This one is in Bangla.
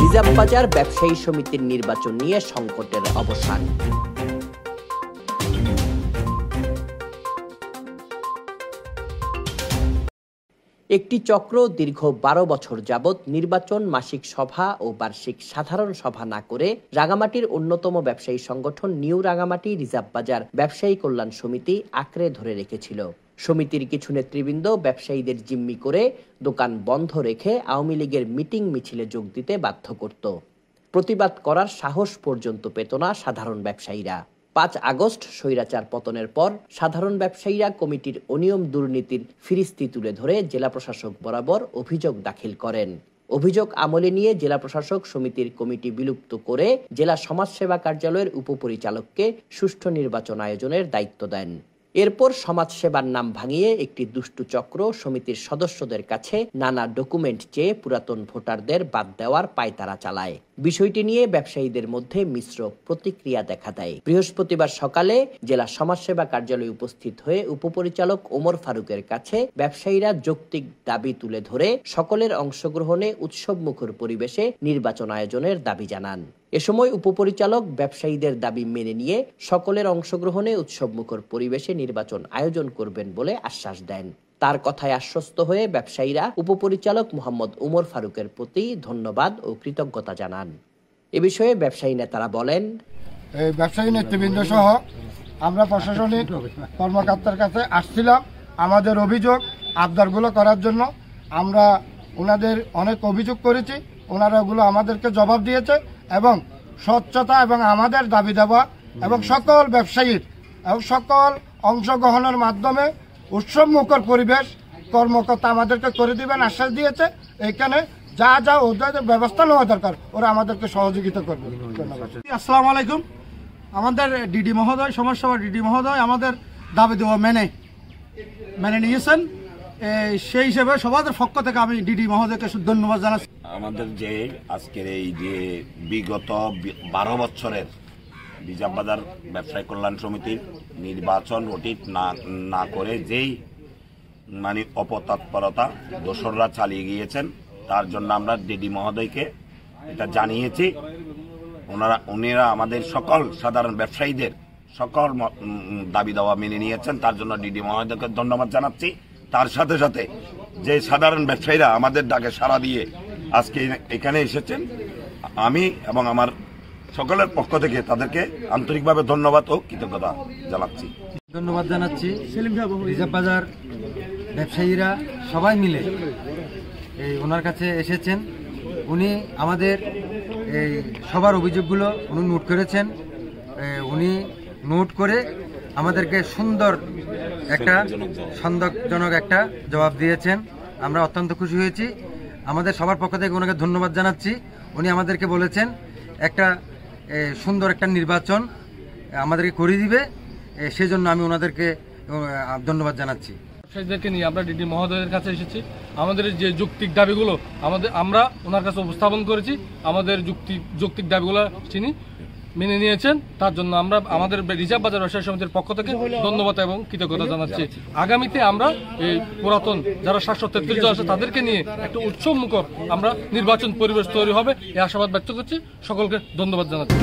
রিজার্ভ বাজার ব্যবসায়ী সমিতির নির্বাচন নিয়ে সংকটের অবসান। একটি চক্র দীর্ঘ 12 বছর যাবৎ নির্বাচন, মাসিক সভা ও বার্ষিক সাধারণ সভা না করে রাঙামাটির অন্যতম ব্যবসায়ী সংগঠন নিউ রাঙামাটি রিজার্ভ বাজার ব্যবসায়ী কল্যাণ সমিতি আঁকড়ে ধরে রেখেছিল। সমিতির কিছু নেতৃবৃন্দ ব্যবসায়ীদের জিম্মি করে দোকান বন্ধ রেখে আওয়ামী লীগের মিটিং মিছিলে যোগ দিতে বাধ্য করত। প্রতিবাদ করার সাহস পর্যন্ত পেত না সাধারণ ব্যবসায়ীরা। 5 আগস্ট স্বৈরাচার পতনের পর সাধারণ ব্যবসায়ীরা কমিটির অনিয়ম দুর্নীতির ফিরিস্তি তুলে ধরে জেলা প্রশাসক বরাবর অভিযোগ দাখিল করেন। অভিযোগ আমলে নিয়ে জেলা প্রশাসক সমিতির কমিটি বিলুপ্ত করে জেলা সমাজসেবা কার্যালয়ের উপপরিচালককে সুষ্ঠু নির্বাচন আয়োজনের দায়িত্ব দেন। এরপর সমাজসেবার নাম ভাঙিয়ে একটি দুষ্টু চক্র সমিতির সদস্যদের কাছে নানা ডকুমেন্ট চেয়ে পুরাতন ভোটারদের বাদ দেওয়ার পায়তারা চালায়। বিষয়টি নিয়ে ব্যবসায়ীদের মধ্যে মিশ্র প্রতিক্রিয়া দেখা দেয়। বৃহস্পতিবার সকালে জেলা সমাজসেবা কার্যালয়ে উপস্থিত হয়ে উপপরিচালক ওমর ফারুকের কাছে ব্যবসায়ীরা যৌক্তিক দাবি তুলে ধরে সকলের অংশগ্রহণে উৎসবমুখর পরিবেশে নির্বাচন আয়োজনের দাবি জানান। এ সময় উপপরিচালক ব্যবসায়ীদের দাবি মেনে নিয়ে সকলের অংশগ্রহণে উৎসবমুখর পরিবেশে নির্বাচন আয়োজন করবেন বলে আশ্বাস দেন। তার কথায় আশ্বস্ত হয়ে ব্যবসায়ীরা উপপরিচালক মোহাম্মদ ওমর ফারুকের প্রতি ধন্যবাদ ও কৃতজ্ঞতা জানান। এ বিষয়ে ব্যবসায়ী নেতারা বলেন, ব্যবসায়ী নেতৃবৃন্দ সহ আমরা প্রশাসনিক কর্মকর্তার কাছে আসছিলাম আমাদের অভিযোগ আবদারগুলো করার জন্য। আমরা ওনাদের অনেক অভিযোগ করেছি, ওনারা ওগুলো আমাদেরকে জবাব দিয়েছে এবং স্বচ্ছতা এবং আমাদের দাবি দেওয়া এবং সকল ব্যবসায়ীর এবং সকল অংশগ্রহণের মাধ্যমে উৎসবমুখর পরিবেশ কর্মকর্তা আমাদেরকে করে দিবেন আশ্বাস দিয়েছে। এখানে যা যা ওদের ব্যবস্থা নেওয়া দরকার ওরা আমাদেরকে সহযোগিতা করবে। আসসালামু আলাইকুম। আমাদের ডিডি মহোদয়, সমাজসেবা ডিডি মহোদয় আমাদের দাবি দেওয়া মেনে নিয়েছেন। সেই হিসেবে সবার পক্ষ থেকে আমি ডিডি মহোদয়কে ধন্যবাদ জানাচ্ছি। আমাদের যে আজকের এই যে বিগত 12 বছরের রিজার্ভ বাজার ব্যবসায়ী কল্যাণ সমিতির নির্বাচন অতীত না করে যেই অপতৎপরতা দোসররা চালিয়ে গিয়েছেন তার জন্য আমরা ডিডি মহোদয়কে এটা জানিয়েছি। উনারা আমাদের সকল সাধারণ ব্যবসায়ীদের সকল দাবি দাওয়া মেনে নিয়েছেন, তার জন্য ডিডি মহোদয়কে ধন্যবাদ জানাচ্ছি। তার সাথে সাথে যে সাধারণ ব্যবসায়ীরা আমাদের ডাকে সাড়া দিয়ে আজকে এখানে এসেছেন, আমি এবং আমার সকলের পক্ষ থেকে তাদেরকে আন্তরিকভাবে ধন্যবাদ ও কৃতজ্ঞতা জানাচ্ছি। রিজার্ভ বাজার ব্যবসায়ীরা সবাই মিলে ওনার কাছে এসেছেন। উনি আমাদের এই সবার অভিযোগগুলো উনি নোট করেছেন। উনি নোট করে আমাদেরকে সন্দেহজনক একটা জবাব দিয়েছেন। আমরা অত্যন্ত খুশি হয়েছি। আমাদের সবার পক্ষ থেকে ওনাকে ধন্যবাদ জানাচ্ছি। উনি আমাদেরকে বলেছেন একটা সুন্দর একটা নির্বাচন আমাদেরকে করে দিবে, সেজন্য আমি ওনাদেরকে ধন্যবাদ জানাচ্ছি। ব্যবসায়ীদেরকে নিয়ে আমরা ডিডি মহোদয়ের কাছে এসেছি। আমাদের যে যৌক্তিক দাবিগুলো আমরা ওনার কাছে উপস্থাপন করেছি। আমাদের যৌক্তিক দাবিগুলো তিনি মেনে নিয়েছেন, তার জন্য আমরা আমাদের রিজার্ভ বাজার ব্যবসায়ী সমিতির পক্ষ থেকে ধন্যবাদ এবং কৃতজ্ঞতা জানাচ্ছি। আগামীতে আমরা এই পুরাতন যারা 733 জন আছে তাদেরকে নিয়ে একটা উৎসবমুখর আমরা নির্বাচন পরিবেশ তৈরি হবে এই আশাবাদ ব্যক্ত করছি। সকলকে ধন্যবাদ জানাচ্ছি।